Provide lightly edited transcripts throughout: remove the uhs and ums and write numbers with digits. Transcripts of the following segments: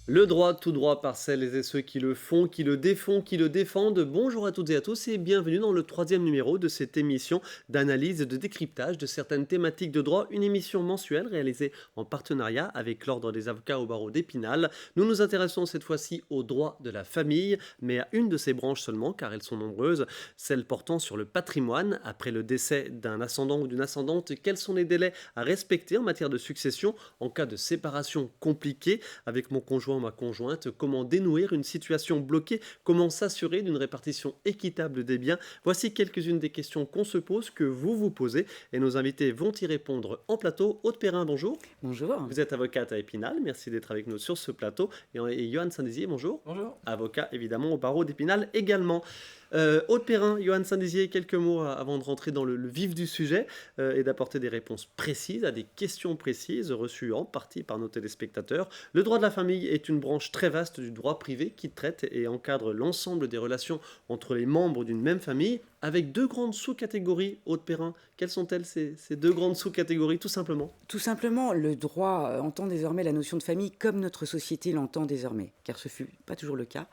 Le droit, tout droit par celles et ceux qui le font, qui le défont, qui le défendent. Bonjour à toutes et à tous et bienvenue dans le troisième numéro de cette émission d'analyse et de décryptage de certaines thématiques de droit, une émission mensuelle réalisée en partenariat avec l'Ordre des avocats au barreau d'Épinal. Nous nous intéressons cette fois-ci au droit de la famille, mais à une de ses branches seulement, car elles sont nombreuses, celle portant sur le patrimoine. Après le décès d'un ascendant ou d'une ascendante, quels sont les délais à respecter en matière de succession en cas de séparation compliquée avec mon conjoint ma conjointe, comment dénouer une situation bloquée, comment s'assurer d'une répartition équitable des biens. Voici quelques-unes des questions qu'on se pose, que vous vous posez, et nos invités vont y répondre en plateau. Aude Perrin, bonjour. Bonjour. Vous êtes avocate à Épinal, merci d'être avec nous sur ce plateau. Et Johan Saint-Dizier, bonjour. Bonjour. Avocat évidemment au barreau d'Épinal également. Aude Perrin, Johan Saint-Dizier, quelques mots avant de rentrer dans le vif du sujet et d'apporter des réponses précises à des questions précises reçues en partie par nos téléspectateurs. Le droit de la famille est une branche très vaste du droit privé qui traite et encadre l'ensemble des relations entre les membres d'une même famille, avec deux grandes sous-catégories. Aude Perrin, quelles sont-elles ces deux grandes sous-catégories, tout simplement? Tout simplement, le droit entend désormais la notion de famille comme notre société l'entend désormais, car ce fut pas toujours le cas.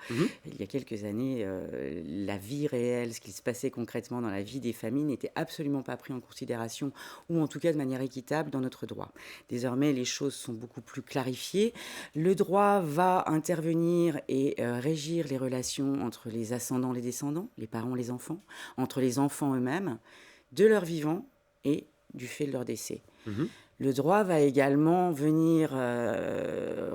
Il y a quelques années, la vie réelle, ce qui se passait concrètement dans la vie des familles n'était absolument pas pris en considération, ou en tout cas de manière équitable dans notre droit. Désormais, les choses sont beaucoup plus clarifiées. Le droit va intervenir et régir les relations entre les ascendants, les descendants, les parents, les enfants, entre les enfants eux-mêmes, de leur vivant et du fait de leur décès. Le droit va également venir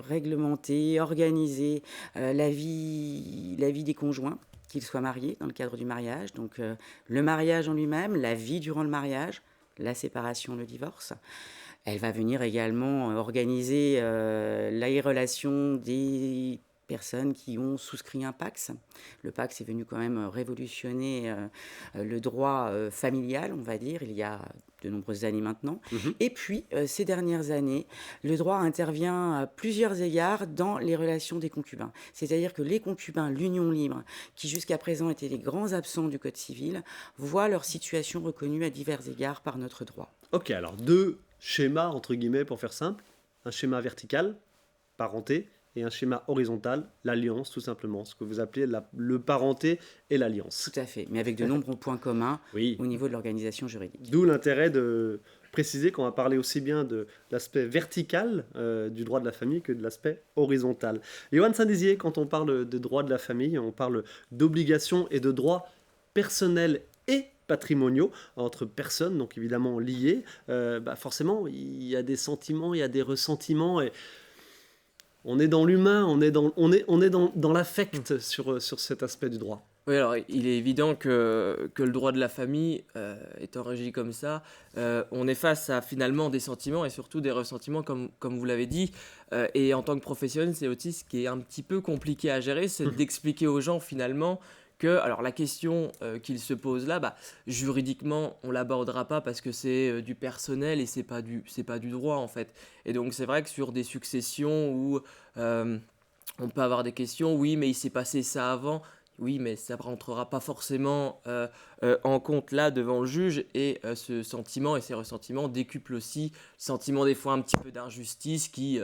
réglementer, organiser la vie des conjoints, qu'ils soient mariés dans le cadre du mariage. Donc le mariage en lui-même, la vie durant le mariage, la séparation, le divorce. Elle va venir également organiser les relations des personnes qui ont souscrit un PACS. Le PACS est venu quand même révolutionner le droit familial, on va dire, il y a de nombreuses années maintenant. Et puis, ces dernières années, le droit intervient à plusieurs égards dans les relations des concubins. C'est-à-dire que les concubins, l'union libre, qui jusqu'à présent étaient les grands absents du Code civil, voient leur situation reconnue à divers égards par notre droit. Ok, alors deux schémas, entre guillemets, pour faire simple. Un schéma vertical, parenté, et un schéma horizontal, l'alliance, tout simplement, ce que vous appelez le parenté et l'alliance. Tout à fait, mais avec de nombreux points communs Oui. au niveau de l'organisation juridique. D'où l'intérêt de préciser qu'on va parler aussi bien de l'aspect vertical du droit de la famille que de l'aspect horizontal. Johan Saint-Dizier, quand on parle de droit de la famille, on parle d'obligations et de droits personnels et patrimoniaux entre personnes, donc évidemment liées. Forcément, il y a des sentiments, il y a des ressentiments, et on est dans l'humain, on est dans l'affect sur cet aspect du droit. Oui, alors il est évident que le droit de la famille, étant régi comme ça, on est face à finalement des sentiments et surtout des ressentiments, comme vous l'avez dit. Et en tant que professionnel, c'est aussi ce qui est un petit peu compliqué à gérer, c'est d'expliquer aux gens finalement que, alors la question qu'il se pose là, juridiquement, on l'abordera pas parce que c'est du personnel et c'est pas du droit en fait. Et donc c'est vrai que sur des successions où on peut avoir des questions, oui, mais il s'est passé ça avant. Oui, mais ça ne rentrera pas forcément en compte là devant le juge, et ce sentiment et ces ressentiments décuplent aussi le sentiment des fois un petit peu d'injustice qui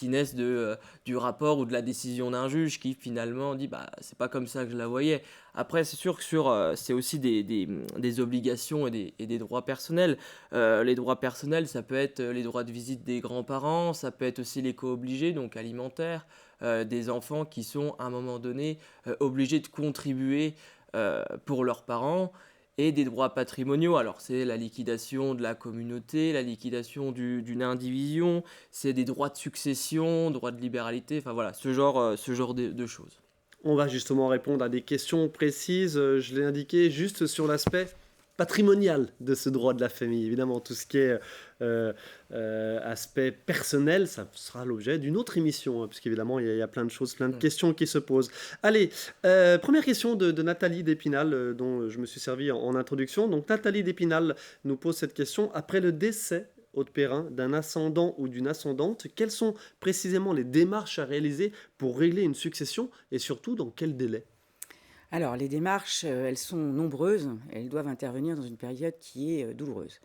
naissent du rapport ou de la décision d'un juge qui finalement dit c'est pas comme ça que je la voyais. Après, c'est sûr que c'est aussi des obligations et des droits personnels. Les droits personnels, ça peut être les droits de visite des grands-parents, ça peut être aussi les co-obligés, donc alimentaires, des enfants qui sont à un moment donné obligés de contribuer pour leurs parents, et des droits patrimoniaux. Alors c'est la liquidation de la communauté, la liquidation d'une indivision, c'est des droits de succession, droits de libéralité, enfin voilà, ce genre de choses. On va justement répondre à des questions précises, je l'ai indiqué, juste sur l'aspect patrimonial de ce droit de la famille. Évidemment, tout ce qui est aspect personnel, ça sera l'objet d'une autre émission, puisqu'évidemment, il y a plein de choses, plein de questions qui se posent. Allez, première question de Nathalie d'Épinal, dont je me suis servi en introduction. Donc, Nathalie d'Épinal nous pose cette question. Après le décès, Aude Perrin, d'un ascendant ou d'une ascendante, quelles sont précisément les démarches à réaliser pour régler une succession, et surtout dans quel délai? Alors, les démarches, elles sont nombreuses. Elles doivent intervenir dans une période qui est douloureuse.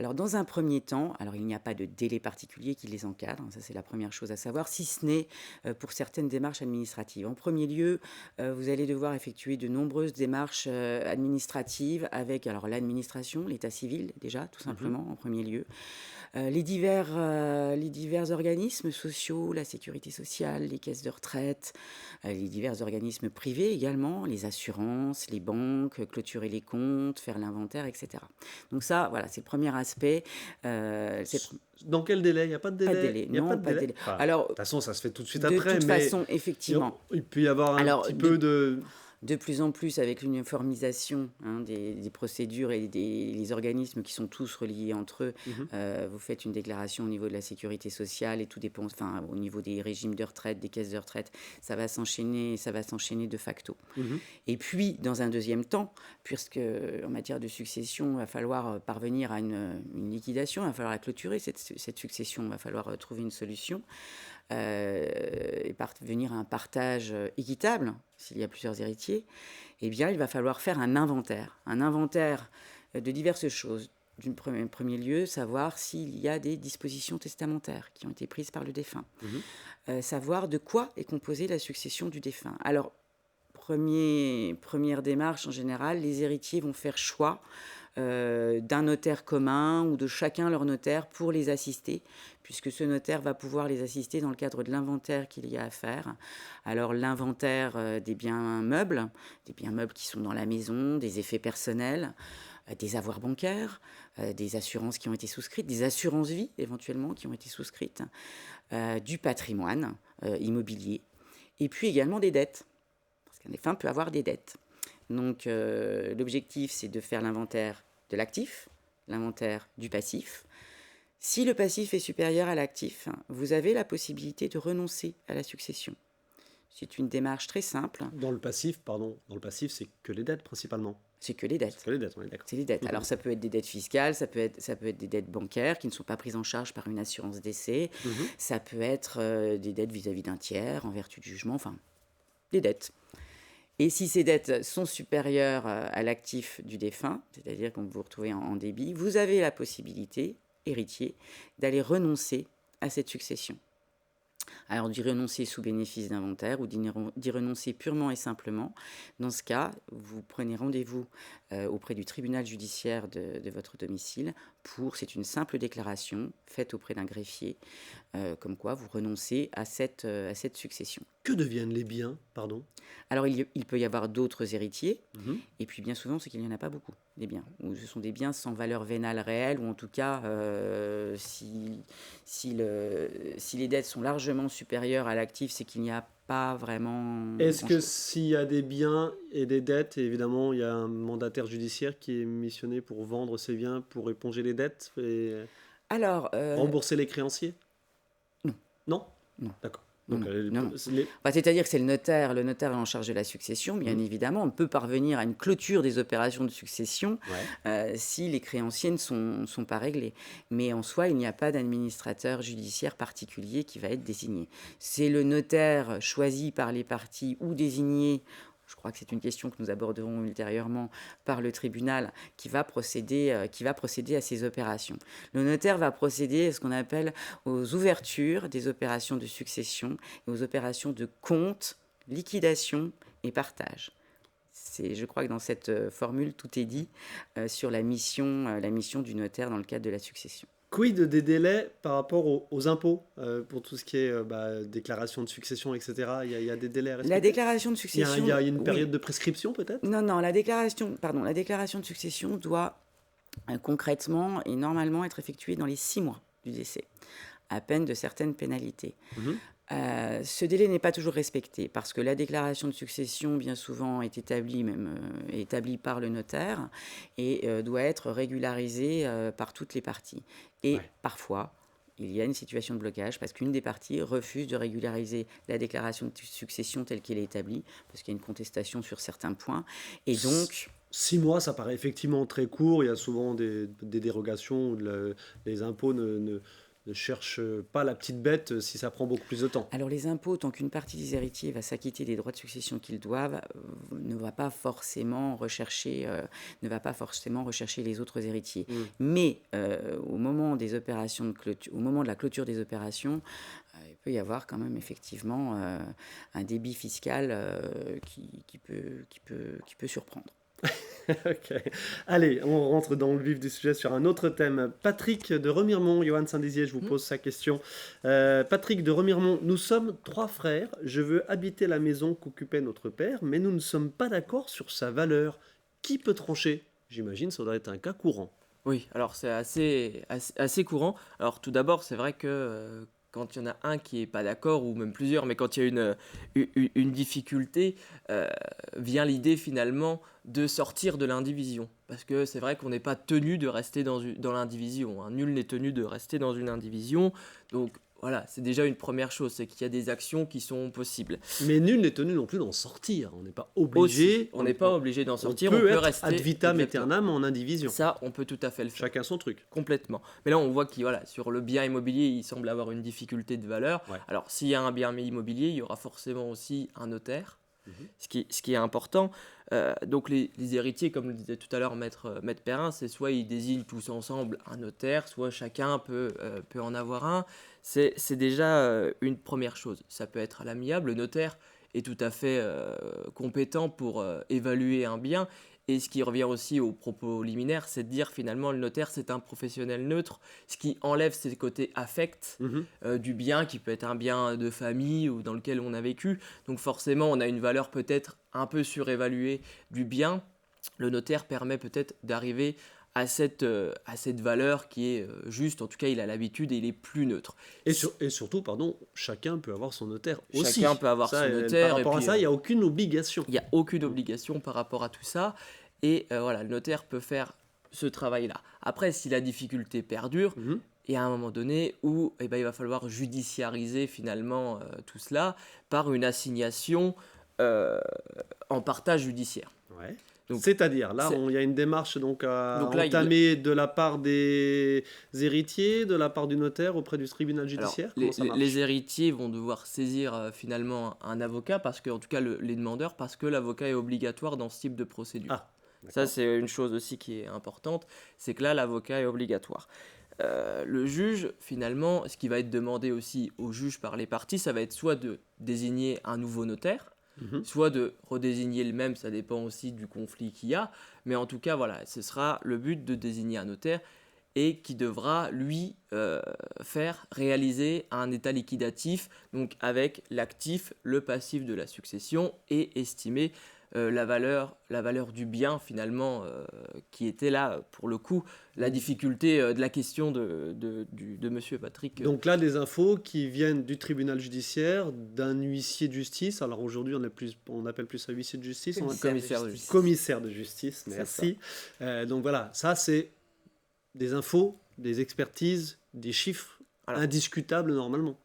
Alors, dans un premier temps, alors il n'y a pas de délai particulier qui les encadre, ça c'est la première chose à savoir, si ce n'est pour certaines démarches administratives. En premier lieu, vous allez devoir effectuer de nombreuses démarches administratives avec alors l'administration, l'état civil déjà, tout simplement, en premier lieu. Les divers organismes sociaux, la sécurité sociale, les caisses de retraite, les divers organismes privés également, les assurances, les banques, clôturer les comptes, faire l'inventaire, etc. Donc ça, voilà, c'est le premier aspect. Dans quel délai? Il n'y a pas de Pas de délai? délai, Il y a non, pas de pas de délai? délai. Enfin, de Alors, toute façon, ça se fait tout de suite de après, toute mais façon, effectivement. il peut y avoir un Alors, petit peu de... de plus en plus, avec l'uniformisation des procédures et les organismes qui sont tous reliés entre eux, Mhm. vous faites une déclaration au niveau de la sécurité sociale et tout dépend, enfin, au niveau des régimes de retraite, des caisses de retraite, ça va s'enchaîner de facto. Mhm. Et puis, dans un deuxième temps, puisque en matière de succession, il va falloir parvenir à une liquidation, il va falloir la clôturer, cette succession, il va falloir trouver une solution et parvenir à un partage équitable, s'il y a plusieurs héritiers, eh bien, il va falloir faire un inventaire de diverses choses. D'un premier lieu, savoir s'il y a des dispositions testamentaires qui ont été prises par le défunt. Savoir de quoi est composée la succession du défunt. Alors, première démarche, en général, les héritiers vont faire choix d'un notaire commun ou de chacun leur notaire pour les assister, puisque ce notaire va pouvoir les assister dans le cadre de l'inventaire qu'il y a à faire. Alors l'inventaire des biens meubles qui sont dans la maison, des effets personnels, des avoirs bancaires, des assurances qui ont été souscrites, des assurances-vie éventuellement qui ont été souscrites, du patrimoine immobilier, et puis également des dettes, parce qu'un défunt peut avoir des dettes. Donc l'objectif, c'est de faire l'inventaire de l'actif, l'inventaire du passif. Si le passif est supérieur à l'actif, vous avez la possibilité de renoncer à la succession. C'est une démarche très simple. Dans le passif, c'est que les dettes principalement. C'est que les dettes. C'est que les dettes, on est d'accord. C'est les dettes. Alors ça peut être des dettes fiscales, ça peut être des dettes bancaires qui ne sont pas prises en charge par une assurance décès, ça peut être des dettes vis-à-vis d'un tiers en vertu du jugement, enfin des dettes. Et si ces dettes sont supérieures à l'actif du défunt, c'est-à-dire quand vous vous retrouvez en débit, vous avez la possibilité, héritier, d'aller renoncer à cette succession. Alors d'y renoncer sous bénéfice d'inventaire ou d'y renoncer purement et simplement. Dans ce cas, vous prenez rendez-vous auprès du tribunal judiciaire de votre domicile c'est une simple déclaration faite auprès d'un greffier, comme quoi vous renoncez à cette succession. Que deviennent les biens, pardon? Alors il peut y avoir d'autres héritiers, et puis bien souvent c'est qu'il n'y en a pas beaucoup, des biens. Ou ce sont des biens sans valeur vénale réelle, ou en tout cas si les dettes sont largement supérieures à l'actif, c'est qu'il n'y a pas vraiment Est-ce que grand-chose. s'il y a des biens et des dettes, évidemment, il y a un mandataire judiciaire qui est missionné pour vendre ces biens, pour éponger les dettes et Alors, rembourser les créanciers? non. Non? Non. D'accord. Non, Donc, non. les- Bah, c'est-à-dire que c'est le notaire est en charge de la succession, bien évidemment. On peut parvenir à une clôture des opérations de succession Ouais. si les créanciers ne sont pas réglés. Mais en soi, il n'y a pas d'administrateur judiciaire particulier qui va être désigné. C'est le notaire choisi par les parties ou désigné, je crois que c'est une question que nous aborderons ultérieurement, par le tribunal qui va procéder à ces opérations. Le notaire va procéder à ce qu'on appelle aux ouvertures des opérations de succession et aux opérations de compte, liquidation et partage. Je crois que dans cette formule, tout est dit sur la mission du notaire dans le cadre de la succession. Quid des délais par rapport aux impôts pour tout ce qui est déclaration de succession, etc. Il y a des délais à respecter? La déclaration de Il y succession... a une oui. période de prescription peut-être? Non, la déclaration de succession doit concrètement et normalement être effectuée dans les 6 mois du décès, à peine de certaines pénalités. Ce délai n'est pas toujours respecté parce que la déclaration de succession, bien souvent, est établie par le notaire et doit être régularisée par toutes les parties. Et parfois, il y a une situation de blocage parce qu'une des parties refuse de régulariser la déclaration de succession telle qu'elle est établie parce qu'il y a une contestation sur certains points. Et donc... 6 mois, ça paraît effectivement très court. Il y a souvent des dérogations où les impôts Ne cherche pas la petite bête si ça prend beaucoup plus de temps. Alors les impôts, tant qu'une partie des héritiers va s'acquitter des droits de succession qu'ils doivent, ne va pas forcément rechercher, les autres héritiers. Mm. Mais au moment des opérations au moment de la clôture des opérations, il peut y avoir quand même effectivement un débit fiscal qui peut surprendre. Ok. Allez, on rentre dans le vif du sujet sur un autre thème. Patrick de Remiremont, Johan Saint-Dizier, je vous pose sa question. Patrick de Remiremont, nous sommes 3 frères. Je veux habiter la maison qu'occupait notre père, mais nous ne sommes pas d'accord sur sa valeur. Qui peut trancher? J'imagine ça doit être un cas courant. Oui, alors c'est assez courant. Alors tout d'abord, c'est vrai que quand il y en a un qui est pas d'accord, ou même plusieurs, mais quand il y a une difficulté, vient l'idée finalement de sortir de l'indivision. Parce que c'est vrai qu'on n'est pas tenu de rester dans l'indivision, hein. Nul n'est tenu de rester dans une indivision. Donc voilà, c'est déjà une première chose, c'est qu'il y a des actions qui sont possibles. Mais nul n'est tenu non plus d'en sortir. On n'est pas Aussi, obligé. on n'est pas obligé d'en sortir, on on peut peut être rester ad vitam exactement. aeternam en indivision. Ça, on peut tout à fait le faire. Chacun son truc. Complètement. Mais là, on voit qu'il voilà, sur le bien immobilier, il semble avoir une difficulté de valeur. Ouais. Alors, s'il y a un bien immobilier, il y aura forcément aussi un notaire, Mhm. ce qui est important. Donc, les héritiers, comme le disait tout à l'heure Maître Perrin, c'est soit ils désignent tous ensemble un notaire, soit chacun peut en avoir un. C'est déjà une première chose. Ça peut être à l'amiable. Le notaire est tout à fait compétent pour évaluer un bien. Et ce qui revient aussi au propos liminaire, c'est de dire finalement le notaire c'est un professionnel neutre, ce qui enlève ses côtés affects Mhm. du bien, qui peut être un bien de famille ou dans lequel on a vécu. Donc forcément on a une valeur peut-être un peu surévaluée du bien. Le notaire permet peut-être d'arriver à cette valeur qui est juste, en tout cas il a l'habitude et il est plus neutre. Et surtout, pardon, chacun peut avoir son notaire aussi. Chacun peut avoir Ça, son notaire. Par rapport et à puis, ça, il n'y a aucune obligation. il n'y a aucune obligation par rapport à tout ça. Et voilà, le notaire peut faire ce travail-là. Après, si la difficulté perdure, Mhm. il y a un moment donné où il va falloir judiciariser finalement tout cela par une assignation en partage judiciaire. Ouais. Donc, C'est-à-dire, là, c'est- il y a une démarche donc à Donc là, entamer de la part des héritiers, de la part du notaire auprès du tribunal Alors, judiciaire. Comment ça marche? les héritiers vont devoir saisir finalement un avocat, parce que, en tout cas les demandeurs, parce que l'avocat est obligatoire dans ce type de procédure. Ah, Ça, d'accord. c'est une chose aussi qui est importante, c'est que là, l'avocat est obligatoire. Le juge, finalement, ce qui va être demandé aussi au juge par les parties, ça va être soit de désigner un nouveau notaire, Mhm. soit de redésigner le même, ça dépend aussi du conflit qu'il y a, mais en tout cas, voilà, ce sera le but de désigner un notaire et qui devra, lui, faire réaliser un état liquidatif, donc avec l'actif, le passif de la succession, et estimer la valeur du bien, finalement, qui était là, pour le coup, la difficulté de la question de monsieur Patrick. Donc là, des infos qui viennent du tribunal judiciaire, d'un huissier de justice. Alors aujourd'hui, on appelle plus ça huissier de justice, Commissaire de justice. commissaire de justice, C'est merci. Donc voilà, ça c'est des infos, des expertises, des chiffres Alors- indiscutables normalement.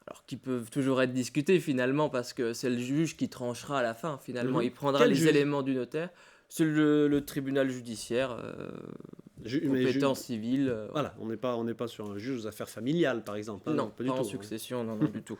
Alors, qui peuvent toujours être discutés finalement, parce que c'est le juge qui tranchera à la fin, finalement. Mhm. Il prendra Quel les juge? éléments du notaire. C'est le tribunal judiciaire, Mais compétent civil. voilà, on n'est pas sur un juge aux affaires familiales par exemple. hein, Non, pas pas du en tout. succession, non, du tout.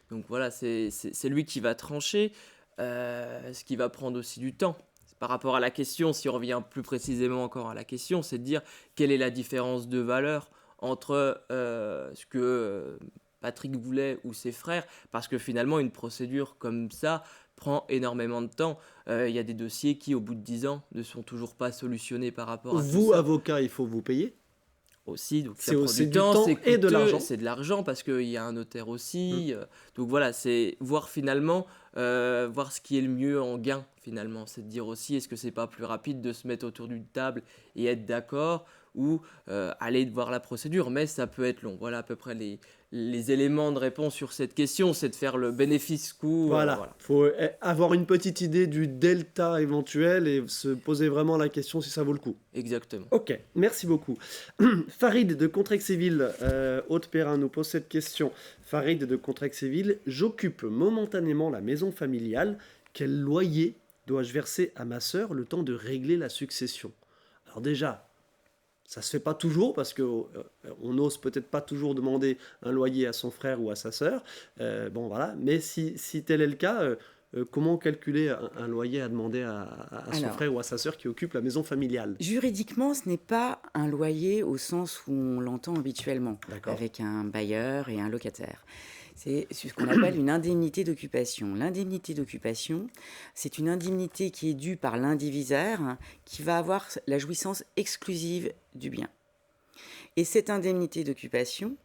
Donc voilà, c'est lui qui va trancher, ce qui va prendre aussi du temps. Par rapport à la question, si on revient plus précisément encore à la question, c'est de dire quelle est la différence de valeur entre ce que Patrick voulait ou ses frères, parce que finalement, une procédure comme ça prend énormément de temps. Il y a des dossiers qui, au bout de 10 ans, ne sont toujours pas solutionnés par rapport à tout Vous, ça. avocat, il faut vous payer. Aussi, donc ça C'est prend aussi du du temps, temps c'est et de coûteux, l'argent. c'est de l'argent parce qu'il y a un notaire aussi. Donc voilà, c'est voir finalement, voir ce qui est le mieux en gain finalement. C'est de dire aussi, est-ce que c'est pas plus rapide de se mettre autour d'une table et être d'accord, ou aller voir la procédure, mais ça peut être long. Voilà à peu près les éléments de réponse sur cette question, c'est de faire le bénéfice-coût. Voilà, faut avoir une petite idée du delta éventuel et se poser vraiment la question si ça vaut le coup. Exactement. Ok, merci beaucoup. Farid de Contrexéville, Haute-Perrin, nous pose cette question. Farid de Contrexéville, j'occupe momentanément la maison familiale. Quel loyer dois-je verser à ma sœur le temps de régler la succession? Alors déjà, Ça se fait pas toujours parce que on n'ose peut-être pas toujours demander un loyer à son frère ou à sa sœur. Bon, voilà. Mais si tel est le cas, comment calculer un loyer à demander à son Alors, frère ou à sa sœur qui occupe la maison familiale? juridiquement, ce n'est pas un loyer au sens où on l'entend habituellement, D'accord. avec un bailleur et un locataire. C'est ce qu'on appelle une indemnité d'occupation. L'indemnité d'occupation, c'est une indemnité qui est due par l'indivisaire, qui va avoir la jouissance exclusive du bien. Et cette indemnité d'occupation,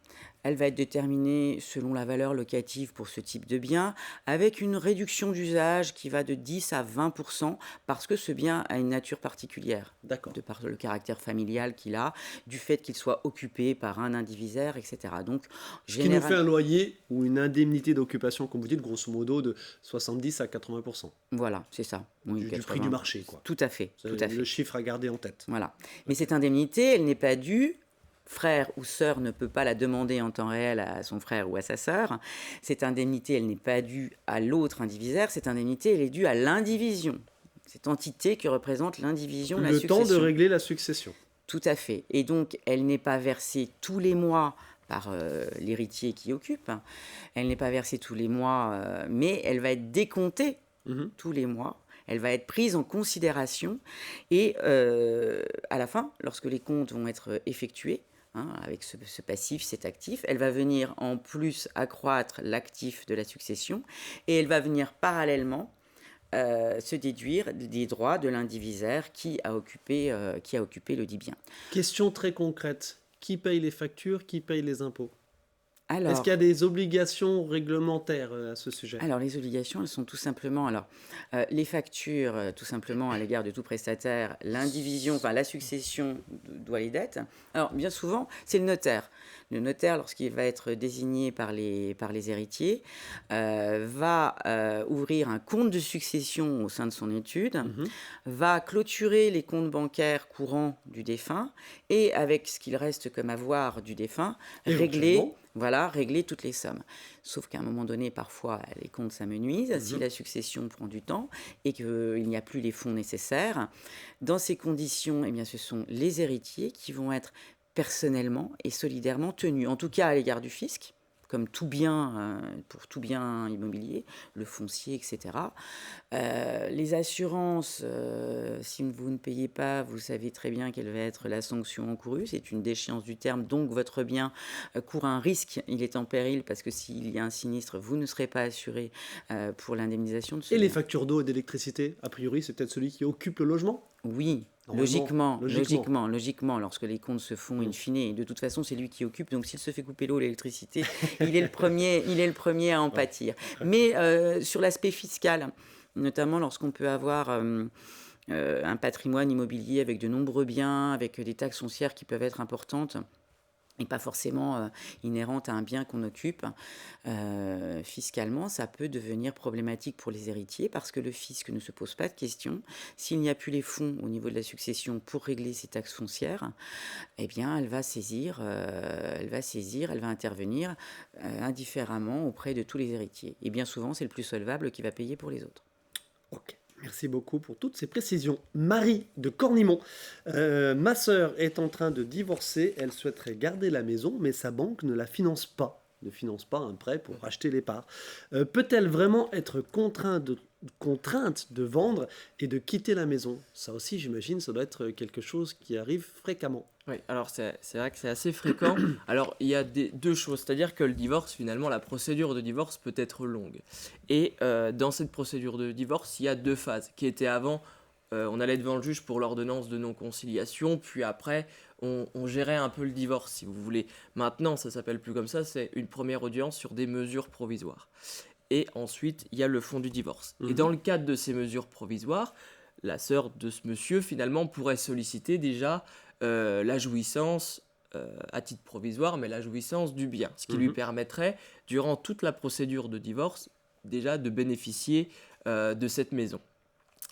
elle va être déterminée selon la valeur locative pour ce type de bien, avec une réduction d'usage qui va de 10 à 20%, parce que ce bien a une nature particulière, D'accord. de par le caractère familial qu'il a, du fait qu'il soit occupé par un indivisaire, etc. Donc, Ce qui nous fait généralement, un loyer ou une indemnité d'occupation, comme vous dites, grosso modo de 70 à 80% voilà, c'est ça. Oui, du prix du 80. marché, quoi. Tout à fait, C'est tout à le fait. chiffre à garder en tête. Voilà. Mais cette indemnité, elle n'est pas due. Frère ou sœur ne peut pas la demander en temps réel à son frère ou à sa sœur. Cette indemnité, elle n'est pas due à l'autre indivisaire. Cette indemnité, elle est due à l'indivision. Cette entité que représente l'indivision, la Le temps de succession. régler la succession. Tout à fait. Et donc, elle n'est pas versée tous les mois par l'héritier qui occupe. Elle n'est pas versée tous les mois, mais elle va être décomptée Mhm. tous les mois. Elle va être prise en considération et à la fin, lorsque les comptes vont être effectués, avec ce passif, cet actif, elle va venir en plus accroître l'actif de la succession et elle va venir parallèlement se déduire des droits de l'indivisaire qui a occupé le dit bien. Question très concrète. Qui paye les factures? Qui paye les impôts? Est-ce Alors, qu'il y a des obligations réglementaires à ce sujet? Alors, les obligations, elles sont tout simplement, les factures, tout simplement à l'égard de tout prestataire, l'indivision, enfin la succession doit les dettes. Alors, bien souvent, c'est le notaire. Le notaire, lorsqu'il va être désigné par les héritiers, va ouvrir un compte de succession au sein de son étude, Mhm. va clôturer les comptes bancaires courants du défunt et, avec ce qu'il reste comme avoir du défunt, Éventuellement. régler toutes les sommes. Sauf qu'à un moment donné, parfois, les comptes s'amenuisent, si la succession prend du temps et qu'il n'y a plus les fonds nécessaires. Dans ces conditions, eh bien, ce sont les héritiers qui vont être personnellement et solidairement tenus, en tout cas à l'égard du fisc, comme tout bien, pour tout bien immobilier, le foncier, etc. Les assurances, si vous ne payez pas, vous savez très bien quelle va être la sanction encourue. C'est une déchéance du terme, donc votre bien court un risque, il est en péril, parce que s'il y a un sinistre, vous ne serez pas assuré pour l'indemnisation de ce Et les bien. factures d'eau et d'électricité? A priori, c'est peut-être celui qui occupe le logement? Oui, Normalement, logiquement, lorsque les comptes se font in fine, et de toute façon, c'est lui qui occupe, donc s'il se fait couper l'eau, l'électricité, il est le premier à en pâtir. Mais sur l'aspect fiscal, notamment lorsqu'on peut avoir un patrimoine immobilier avec de nombreux biens, avec des taxes foncières qui peuvent être importantes, et pas forcément inhérente à un bien qu'on occupe, fiscalement, ça peut devenir problématique pour les héritiers parce que le fisc ne se pose pas de questions. S'il n'y a plus les fonds au niveau de la succession pour régler ces taxes foncières, eh bien, elle va intervenir indifféremment auprès de tous les héritiers. Et bien souvent, c'est le plus solvable qui va payer pour les autres. Ok. Merci beaucoup pour toutes ces précisions. Marie de Cornimont. Ma sœur est en train de divorcer. Elle souhaiterait garder la maison, mais sa banque ne la finance pas. Ne finance pas un prêt pour acheter les parts. Peut-elle vraiment être contrainte de vendre et de quitter la maison? Ça aussi, j'imagine, ça doit être quelque chose qui arrive fréquemment. Oui, alors c'est vrai que c'est assez fréquent. Alors il y a deux choses, c'est-à-dire que le divorce, finalement, la procédure de divorce peut être longue. Et dans cette procédure de divorce, il y a deux phases qui étaient avant. On allait devant le juge pour l'ordonnance de non-conciliation, puis après, on gérait un peu le divorce, si vous voulez. Maintenant, ça s'appelle plus comme ça, c'est une première audience sur des mesures provisoires. Et ensuite, il y a le fond du divorce. Et dans le cadre de ces mesures provisoires, la sœur de ce monsieur, finalement, pourrait solliciter déjà la jouissance, à titre provisoire, mais la jouissance du bien, ce qui lui permettrait, durant toute la procédure de divorce, déjà de bénéficier de cette maison.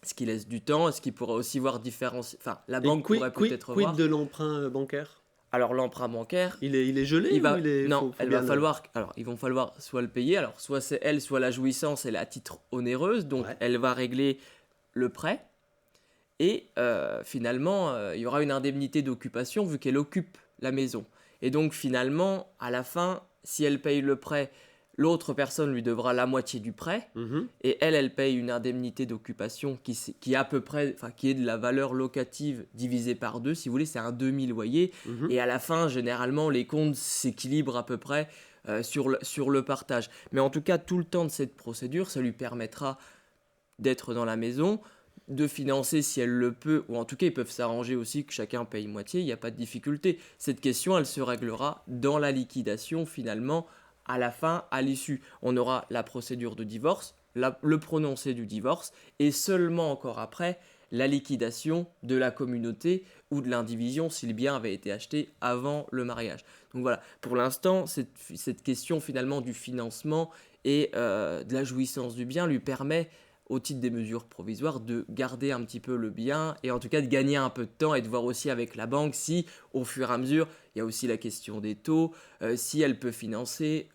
Ce qui laisse du temps, ce qui pourrait aussi voir différencier. Enfin, la banque pourrait peut-être quid voir. de l'emprunt bancaire? Alors, l'emprunt bancaire, Il est gelé il va. ou il est... Non, faut bien le- Alors, ils vont falloir soit le payer. Alors, soit c'est elle, soit la jouissance, elle est à titre onéreuse. Donc, Ouais. elle va régler le prêt. Et finalement, il y aura une indemnité d'occupation vu qu'elle occupe la maison. Et donc finalement, à la fin, si elle paye le prêt, l'autre personne lui devra la moitié du prêt. Mhm. Et elle paye une indemnité d'occupation qui est à peu près, enfin, qui est de la valeur locative divisée par deux. Si vous voulez, c'est un demi-loyer. Mhm. Et à la fin, généralement, les comptes s'équilibrent à peu près sur le partage. Mais en tout cas, tout le temps de cette procédure, ça lui permettra d'être dans la maison, de financer si elle le peut, ou en tout cas ils peuvent s'arranger aussi que chacun paye moitié, il n'y a pas de difficulté. Cette question, elle se réglera dans la liquidation finalement, à la fin, à l'issue. On aura la procédure de divorce, le prononcé du divorce, et seulement encore après, la liquidation de la communauté ou de l'indivision si le bien avait été acheté avant le mariage. Donc voilà, pour l'instant, cette question finalement du financement et de la jouissance du bien lui permet au titre des mesures provisoires, de garder un petit peu le bien et en tout cas de gagner un peu de temps et de voir aussi avec la banque si, au fur et à mesure, il y a aussi la question des taux, si elle peut financer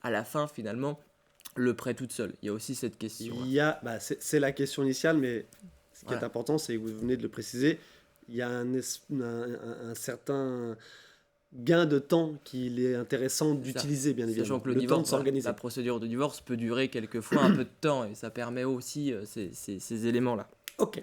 à la fin finalement le prêt toute seule. Il y a aussi cette question-là. C'est la question initiale, mais ce qui est Voilà. important, c'est que vous venez de le préciser, il y a un certain gain de temps qu'il est intéressant d'utiliser, bien évidemment. Sachant que le temps de divorce, voilà, s'organiser. la procédure de divorce peut durer quelquefois un peu de temps et ça permet aussi ces éléments-là. Ok.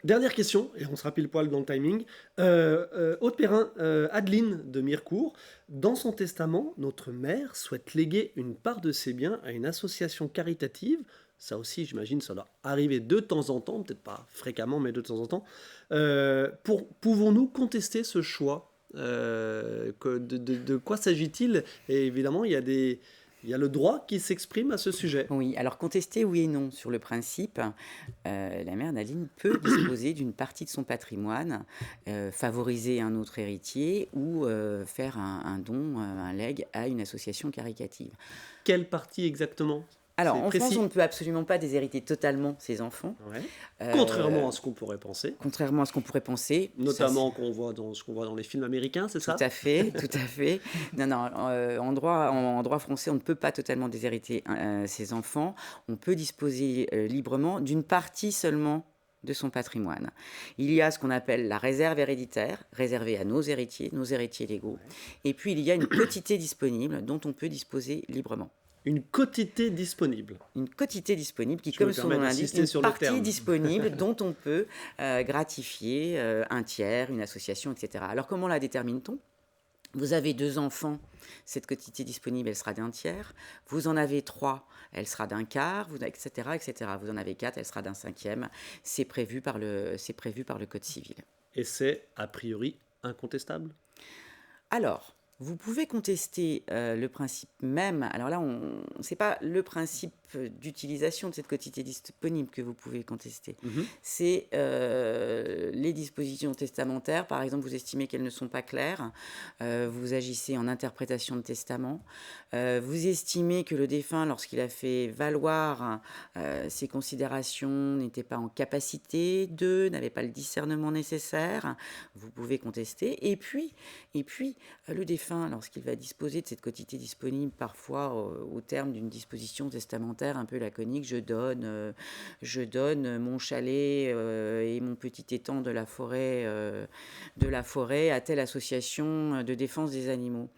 Dernière question, et on sera pile poil dans le timing. Haute-Perrin, Adeline de Mirecourt, dans son testament, notre mère souhaite léguer une part de ses biens à une association caritative. Ça aussi, j'imagine, ça doit arriver de temps en temps, peut-être pas fréquemment, mais de temps en temps. Pouvons-nous contester ce choix? De quoi s'agit-il? Et évidemment, il y a le droit qui s'exprime à ce sujet. Oui, alors contester oui et non. Sur le principe, la mère d'Aline peut disposer d'une partie de son patrimoine, favoriser un autre héritier ou faire un don, un legs à une association caritative. Quelle partie exactement? Alors, C'est en France, précis. on ne peut absolument pas déshériter totalement ses enfants, Ouais. euh, Contrairement à ce qu'on pourrait penser, contrairement à ce qu'on pourrait penser. Ça, notamment ce qu'on voit dans les films américains, c'est ça? tout à fait, tout à fait. Non, non, en droit français, on ne peut pas totalement déshériter ses enfants. On peut disposer librement d'une partie seulement de son patrimoine. Il y a ce qu'on appelle la réserve héréditaire, réservée à nos héritiers légaux. Et puis, il y a une quotité disponible dont on peut disposer librement. Une quotité disponible. Une quotité disponible qui, Je comme me son permets nom l'indique, d'insister une sur le partie terme. disponible dont on peut gratifier un tiers, une association, etc. Alors comment la détermine-t-on? Vous avez 2 enfants, cette quotité disponible, elle sera d'un tiers. Vous en avez 3, elle sera d'un quart, etc., etc. Vous en avez 4, elle sera d'un cinquième. C'est prévu par le Code civil. Et c'est a priori incontestable. Alors, vous pouvez contester le principe même. Alors là, c'est pas le principe d'utilisation de cette quotité disponible que vous pouvez contester. C'est les dispositions testamentaires. Par exemple, vous estimez qu'elles ne sont pas claires. Vous agissez en interprétation de testament. Vous estimez que le défunt, lorsqu'il a fait valoir ses considérations, n'était pas en capacité n'avait pas le discernement nécessaire. Vous pouvez contester. Et puis le défunt, lorsqu'il va disposer de cette quotité disponible, parfois au terme d'une disposition testamentaire un peu laconique, je donne mon chalet et mon petit étang de la forêt à telle association de défense des animaux.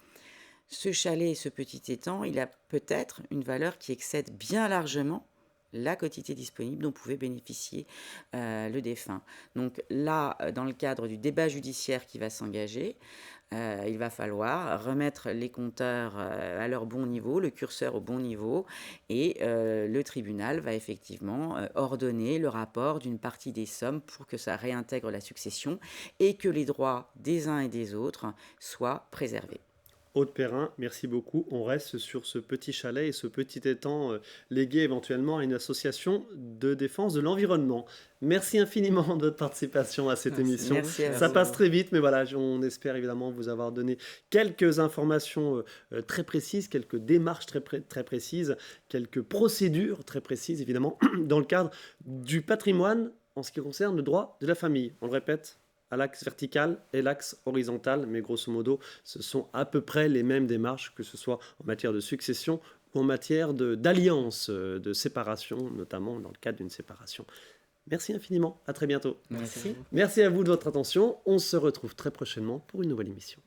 Ce chalet et ce petit étang, il a peut-être une valeur qui excède bien largement la quotité disponible dont pouvait bénéficier le défunt. Donc là, dans le cadre du débat judiciaire qui va s'engager, il va falloir remettre les compteurs à leur bon niveau, le curseur au bon niveau, et le tribunal va effectivement ordonner le rapport d'une partie des sommes pour que ça réintègre la succession et que les droits des uns et des autres soient préservés. Haute-Perrin, merci beaucoup. On reste sur ce petit chalet et ce petit étang légué éventuellement à une association de défense de l'environnement. Merci infiniment de votre participation à cette émission. Merci à Ça vous. passe très vite, mais voilà, on espère évidemment vous avoir donné quelques informations très précises, quelques démarches très précises, quelques procédures très précises, évidemment, dans le cadre du patrimoine en ce qui concerne le droit de la famille. On le répète, à l'axe vertical et l'axe horizontal, mais grosso modo, ce sont à peu près les mêmes démarches, que ce soit en matière de succession ou en matière d'alliance, de séparation, notamment dans le cadre d'une séparation. Merci infiniment, à très bientôt. Merci à Merci. vous. Merci à vous de votre attention, on se retrouve très prochainement pour une nouvelle émission.